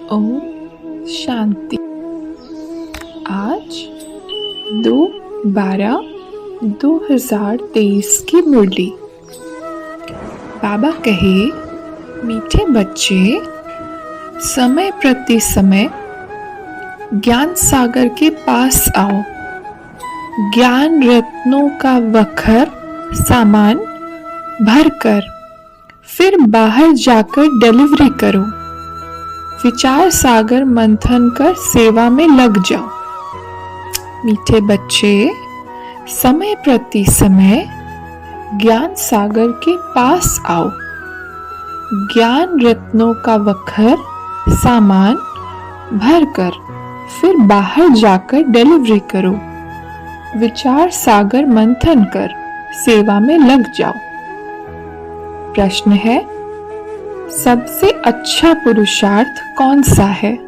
ओम शांति। आज 2/12/2023 की मुरली। बाबा कहे, मीठे बच्चे, समय प्रति समय ज्ञान सागर के पास आओ। ज्ञान रत्नों का वखर सामान भरकर फिर बाहर जाकर डिलीवरी करो। विचार सागर मंथन कर सेवा में लग जाओ। मीठे बच्चे, समय प्रति समय ज्ञान सागर के पास आओ। ज्ञान रत्नों का वखर सामान भरकर फिर बाहर जाकर डिलीवरी करो। विचार सागर मंथन कर सेवा में लग जाओ। प्रश्न है, सबसे अच्छा पुरुषार्थ कौन सा है?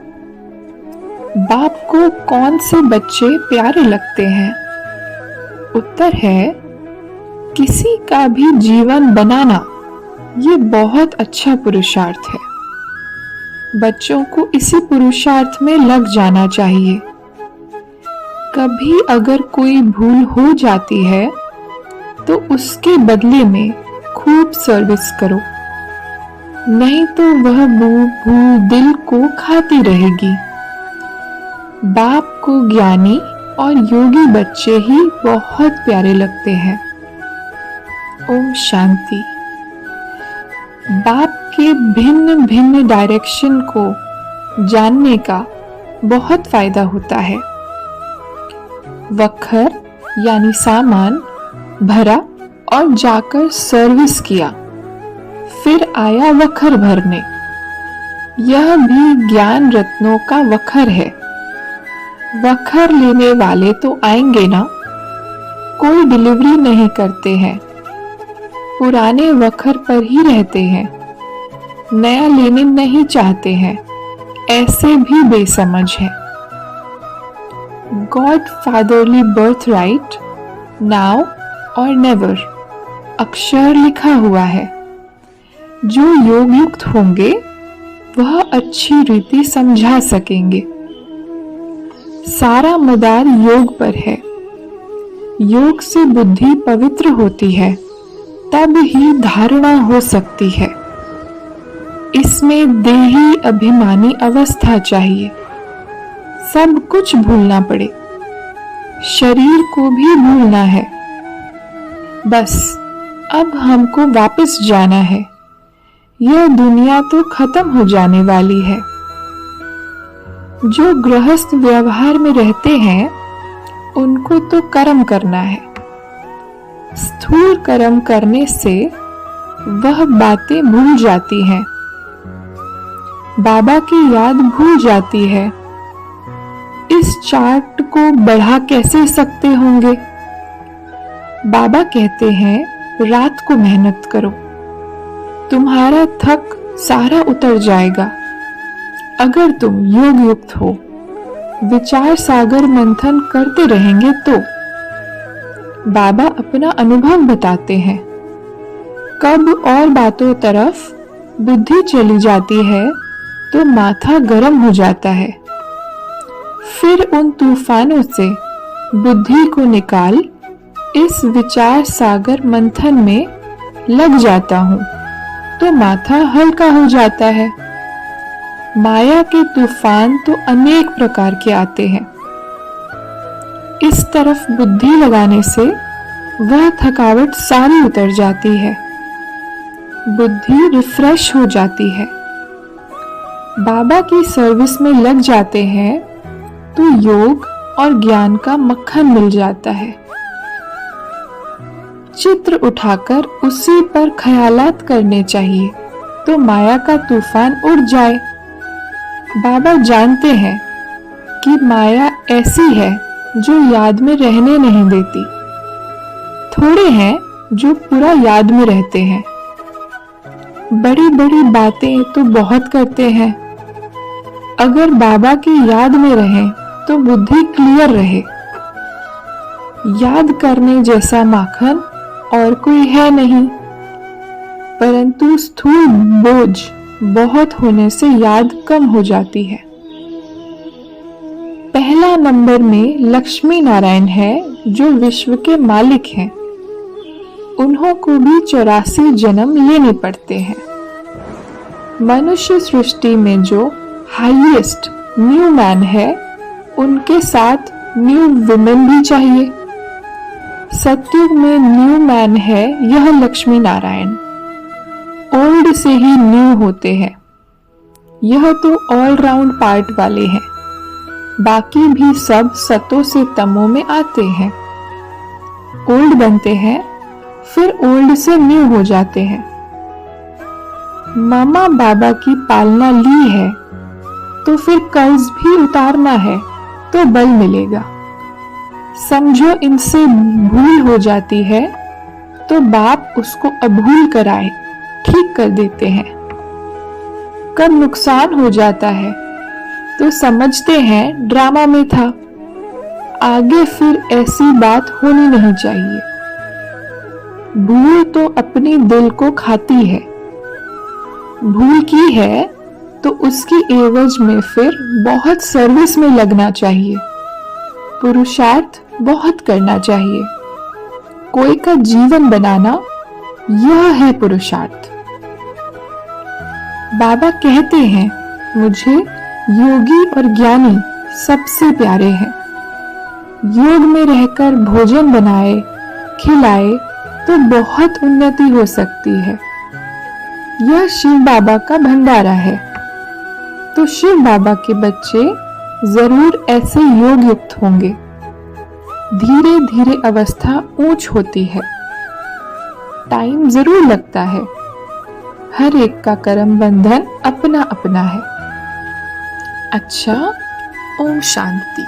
बाप को कौन से बच्चे प्यारे लगते हैं? उत्तर है, किसी का भी जीवन बनाना ये बहुत अच्छा पुरुषार्थ है। बच्चों को इसी पुरुषार्थ में लग जाना चाहिए। कभी अगर कोई भूल हो जाती है तो उसके बदले में खूब सर्विस करो, नहीं तो वह भूल दिल को खाती रहेगी। बाप को ज्ञानी और योगी बच्चे ही बहुत प्यारे लगते हैं। ओम शांति। बाप के भिन्न भिन्न डायरेक्शन को जानने का बहुत फायदा होता है। वखर यानी सामान भरा और जाकर सर्विस किया, फिर आया वखर भरने। यह भी ज्ञान रत्नों का वखर है। वखर लेने वाले तो आएंगे ना, कोई डिलीवरी नहीं करते हैं, पुराने वखर पर ही रहते हैं, नया लेने नहीं चाहते हैं, ऐसे भी बेसमझ हैं। God fatherly birth right, now और नेवर अक्षर लिखा हुआ है। जो योग युक्त होंगे वह अच्छी रीति समझा सकेंगे। सारा मदार योग पर है। योग से बुद्धि पवित्र होती है, तब ही धारणा हो सकती है। इसमें देही अभिमानी अवस्था चाहिए। सब कुछ भूलना पड़े, शरीर को भी भूलना है। बस अब हमको वापस जाना है। यह दुनिया तो खत्म हो जाने वाली है। जो गृहस्थ व्यवहार में रहते हैं उनको तो कर्म करना है। स्थूल कर्म करने से वह बातें भूल जाती हैं। बाबा की याद भूल जाती है। इस चार्ट को बढ़ा कैसे सकते होंगे? बाबा कहते हैं, रात को मेहनत करो, तुम्हारा थक सारा उतर जाएगा। अगर तुम योग युक्त हो, विचार सागर मंथन करते रहेंगे तो। बाबा अपना अनुभव बताते हैं। कब और बातों तरफ बुद्धि चली जाती है तो माथा गर्म हो जाता है। फिर उन तूफानों से बुद्धि को निकाल इस विचार सागर मंथन में लग जाता हूँ तो माथा हल्का हो जाता है। माया के तूफान तो अनेक प्रकार के आते हैं। इस तरफ बुद्धि लगाने से वह थकावट सारी उतर जाती है। बुद्धि रिफ्रेश हो जाती है। बाबा की सर्विस में लग जाते हैं तो योग और ज्ञान का मक्खन मिल जाता है। चित्र उठाकर उसी पर ख्यालात करने चाहिए तो माया का तूफान उड़ जाए। बाबा जानते हैं कि माया ऐसी है जो याद में रहने नहीं देती। थोड़े हैं जो पूरा याद में रहते हैं। बड़ी बड़ी बातें तो बहुत करते हैं। अगर बाबा की याद में रहें तो बुद्धि क्लियर रहे। याद करने जैसा माखन और कोई है नहीं, परंतु स्थूल बोझ बहुत होने से याद कम हो जाती है। पहला नंबर में लक्ष्मी नारायण है जो विश्व के मालिक हैं। उन्हों को भी 84 जन्म लेने पड़ते हैं। मनुष्य सृष्टि में जो हाईएस्ट न्यू मैन है, उनके साथ न्यू विमेन भी चाहिए। सतयुग में न्यू मैन है यह लक्ष्मी नारायण। ओल्ड से ही न्यू होते हैं। यह तो ऑल राउंड पार्ट वाले हैं। बाकी भी सब सतों से तमों में आते हैं। ओल्ड बनते हैं, फिर ओल्ड से न्यू हो जाते हैं। मामा बाबा की पालना ली है तो फिर कर्ज भी उतारना है तो बल मिलेगा। समझो इनसे भूल हो जाती है तो बाप उसको अभूल कराए ठीक कर देते हैं। कब नुकसान हो जाता है तो समझते हैं ड्रामा में था, आगे फिर ऐसी बात होनी नहीं चाहिए। भूल तो अपनी दिल को खाती है। भूल की है तो उसकी एवज में फिर बहुत सर्विस में लगना चाहिए। पुरुषार्थ बहुत करना चाहिए। कोई का जीवन बनाना यह है पुरुषार्थ। बाबा कहते हैं मुझे योगी और ज्ञानी सबसे प्यारे हैं। योग में रहकर भोजन बनाए खिलाए तो बहुत उन्नति हो सकती है। यह शिव बाबा का भंडारा है, तो शिव बाबा के बच्चे जरूर ऐसे योग युक्त होंगे। धीरे धीरे अवस्था ऊंच होती है। टाइम जरूर लगता है। हर एक का कर्म बंधन अपना अपना है। अच्छा, ओम शांति।